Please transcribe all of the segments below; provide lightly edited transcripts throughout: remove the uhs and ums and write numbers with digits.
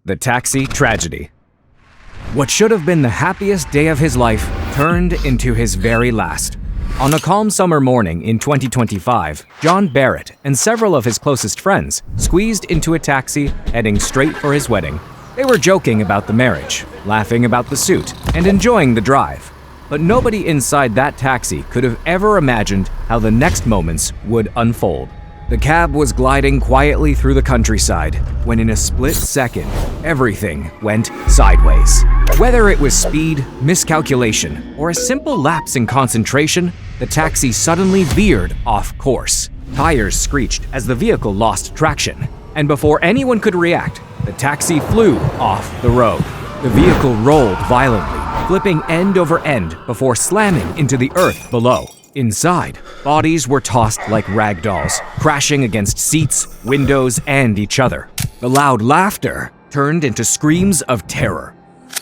The taxi tragedy. What should have been the happiest day of his life turned into his very last. On a calm summer morning in 2025, John Barrett and several of his closest friends squeezed into a taxi heading straight for his wedding. They were joking about the marriage, laughing about the suit, and enjoying the drive. But nobody inside that taxi could have ever imagined how the next moments would unfold. The cab was gliding quietly through the countryside when in a split second, everything went sideways. Whether it was speed, miscalculation, or a simple lapse in concentration, the taxi suddenly veered off course. Tires screeched as the vehicle lost traction, and before anyone could react, the taxi flew off the road. The vehicle rolled violently, flipping end over end before slamming into the earth below. Inside, bodies were tossed like rag dolls, crashing against seats, windows, and each other. The loud laughter turned into screams of terror.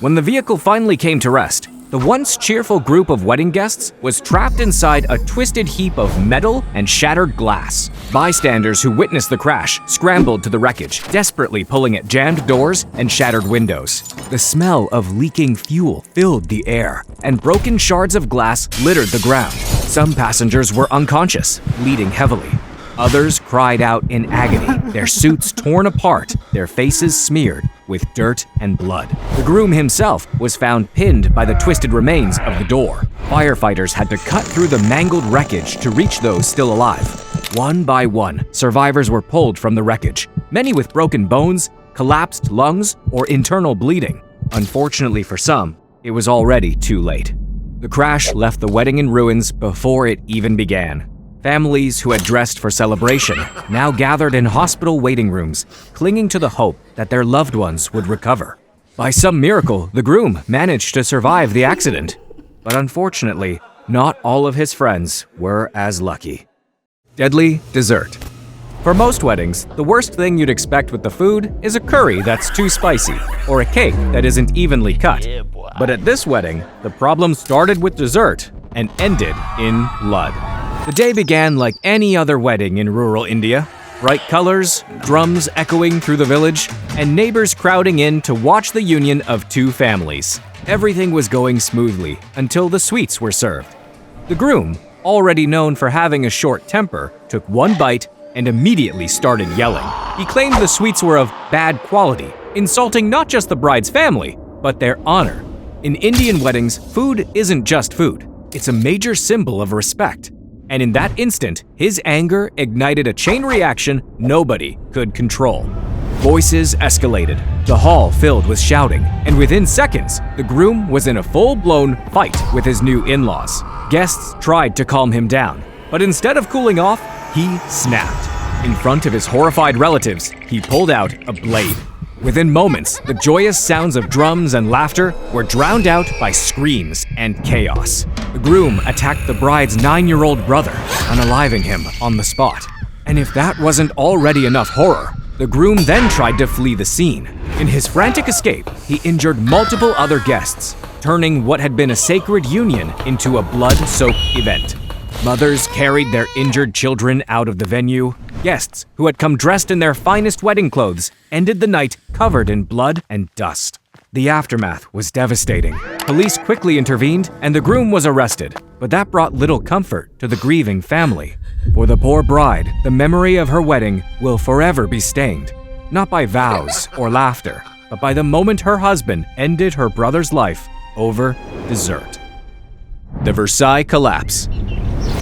When the vehicle finally came to rest, the once cheerful group of wedding guests was trapped inside a twisted heap of metal and shattered glass. Bystanders who witnessed the crash scrambled to the wreckage, desperately pulling at jammed doors and shattered windows. The smell of leaking fuel filled the air, and broken shards of glass littered the ground. Some passengers were unconscious, bleeding heavily. Others cried out in agony, their suits torn apart, their faces smeared with dirt and blood. The groom himself was found pinned by the twisted remains of the door. Firefighters had to cut through the mangled wreckage to reach those still alive. One by one, survivors were pulled from the wreckage, many with broken bones, collapsed lungs, or internal bleeding. Unfortunately for some, it was already too late. The crash left the wedding in ruins before it even began. Families who had dressed for celebration now gathered in hospital waiting rooms, clinging to the hope that their loved ones would recover. By some miracle, the groom managed to survive the accident. But unfortunately, not all of his friends were as lucky. Deadly dessert. For most weddings, the worst thing you'd expect with the food is a curry that's too spicy, or a cake that isn't evenly cut. But at this wedding, the problem started with dessert and ended in blood. The day began like any other wedding in rural India. Bright colors, drums echoing through the village, and neighbors crowding in to watch the union of two families. Everything was going smoothly until the sweets were served. The groom, already known for having a short temper, took one bite and immediately started yelling. He claimed the sweets were of bad quality, insulting not just the bride's family, but their honor. In Indian weddings, food isn't just food. It's a major symbol of respect. And in that instant, his anger ignited a chain reaction nobody could control. Voices escalated, the hall filled with shouting, and within seconds, the groom was in a full-blown fight with his new in-laws. Guests tried to calm him down, but instead of cooling off, he snapped. In front of his horrified relatives, he pulled out a blade. Within moments, the joyous sounds of drums and laughter were drowned out by screams and chaos. The groom attacked the bride's 9-year-old brother, unaliving him on the spot. And if that wasn't already enough horror, the groom then tried to flee the scene. In his frantic escape, he injured multiple other guests, turning what had been a sacred union into a blood-soaked event. Mothers carried their injured children out of the venue. Guests, who had come dressed in their finest wedding clothes, ended the night covered in blood and dust. The aftermath was devastating. Police quickly intervened and the groom was arrested, but that brought little comfort to the grieving family. For the poor bride, the memory of her wedding will forever be stained, not by vows or laughter, but by the moment her husband ended her brother's life over dessert. The Versailles collapse.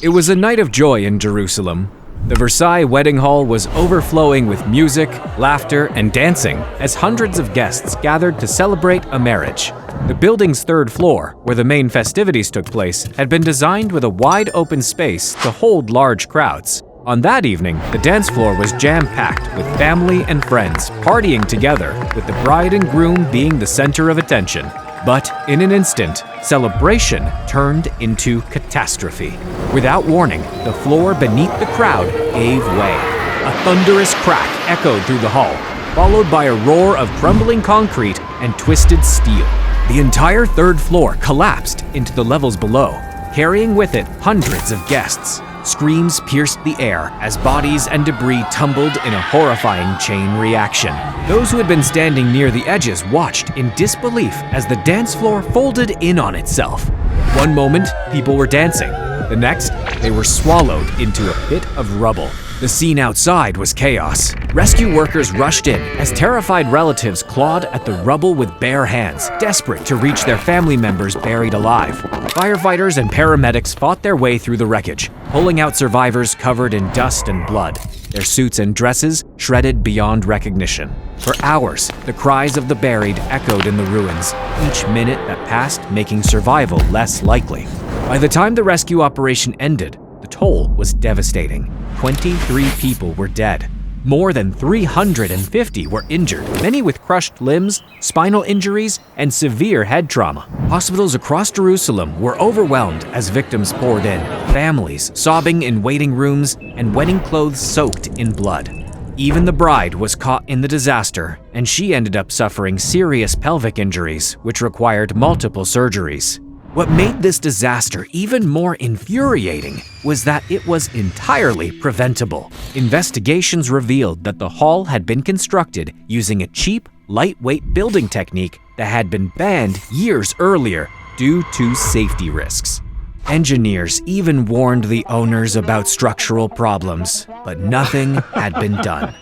It was a night of joy in Jerusalem. The Versailles wedding hall was overflowing with music, laughter, and dancing as hundreds of guests gathered to celebrate a marriage. The building's third floor, where the main festivities took place, had been designed with a wide open space to hold large crowds. On that evening, the dance floor was jam-packed with family and friends partying together, with the bride and groom being the center of attention. But in an instant, celebration turned into catastrophe. Without warning, the floor beneath the crowd gave way. A thunderous crack echoed through the hall, followed by a roar of crumbling concrete and twisted steel. The entire third floor collapsed into the levels below, carrying with it hundreds of guests. Screams pierced the air as bodies and debris tumbled in a horrifying chain reaction. Those who had been standing near the edges watched in disbelief as the dance floor folded in on itself. One moment, people were dancing. The next, they were swallowed into a pit of rubble. The scene outside was chaos. Rescue workers rushed in as terrified relatives clawed at the rubble with bare hands, desperate to reach their family members buried alive. Firefighters and paramedics fought their way through the wreckage, pulling out survivors covered in dust and blood, their suits and dresses shredded beyond recognition. For hours, the cries of the buried echoed in the ruins, each minute that passed making survival less likely. By the time the rescue operation ended, the toll was devastating. 23 people were dead. More than 350 were injured, many with crushed limbs, spinal injuries, and severe head trauma. Hospitals across Jerusalem were overwhelmed as victims poured in, families sobbing in waiting rooms and wedding clothes soaked in blood. Even the bride was caught in the disaster, and she ended up suffering serious pelvic injuries, which required multiple surgeries. What made this disaster even more infuriating was that it was entirely preventable. Investigations revealed that the hall had been constructed using a cheap, lightweight building technique that had been banned years earlier due to safety risks. Engineers even warned the owners about structural problems, but nothing had been done.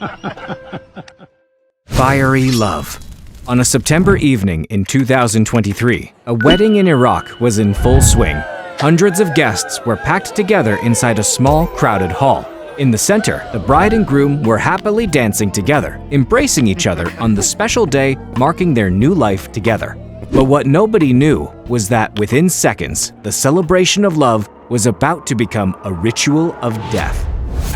Fiery love. On a September evening in 2023, a wedding in Iraq was in full swing. Hundreds of guests were packed together inside a small, crowded hall. In the center, the bride and groom were happily dancing together, embracing each other on the special day marking their new life together. But what nobody knew was that within seconds, the celebration of love was about to become a ritual of death.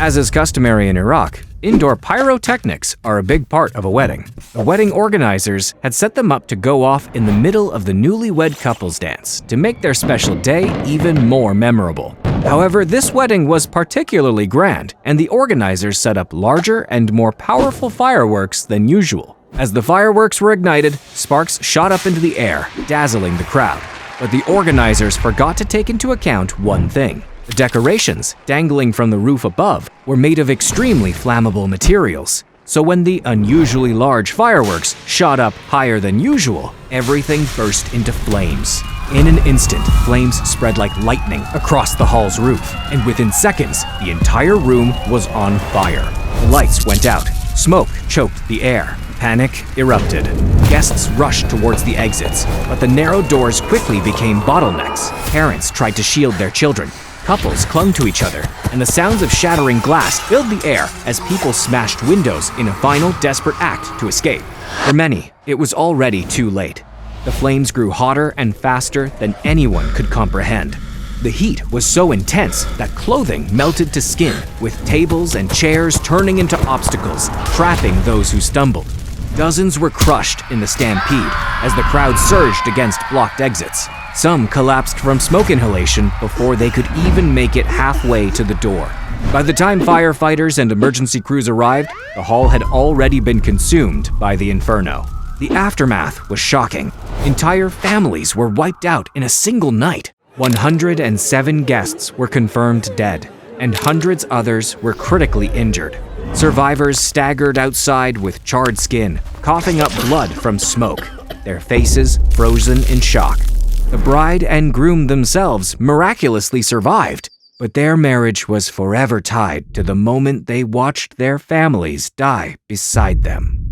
As is customary in Iraq, indoor pyrotechnics are a big part of a wedding. The wedding organizers had set them up to go off in the middle of the newlywed couple's dance to make their special day even more memorable. However, this wedding was particularly grand, and the organizers set up larger and more powerful fireworks than usual. As the fireworks were ignited, sparks shot up into the air, dazzling the crowd. But the organizers forgot to take into account one thing. The decorations, dangling from the roof above, were made of extremely flammable materials. So when the unusually large fireworks shot up higher than usual, everything burst into flames. In an instant, flames spread like lightning across the hall's roof, and within seconds, the entire room was on fire. The lights went out. Smoke choked the air. Panic erupted. Guests rushed towards the exits, but the narrow doors quickly became bottlenecks. Parents tried to shield their children. Couples clung to each other, and the sounds of shattering glass filled the air as people smashed windows in a final desperate act to escape. For many, it was already too late. The flames grew hotter and faster than anyone could comprehend. The heat was so intense that clothing melted to skin, with tables and chairs turning into obstacles, trapping those who stumbled. Dozens were crushed in the stampede as the crowd surged against blocked exits. Some collapsed from smoke inhalation before they could even make it halfway to the door. By the time firefighters and emergency crews arrived, the hall had already been consumed by the inferno. The aftermath was shocking. Entire families were wiped out in a single night. 107 guests were confirmed dead, and hundreds others were critically injured. Survivors staggered outside with charred skin, coughing up blood from smoke, their faces frozen in shock. The bride and groom themselves miraculously survived, but their marriage was forever tied to the moment they watched their families die beside them.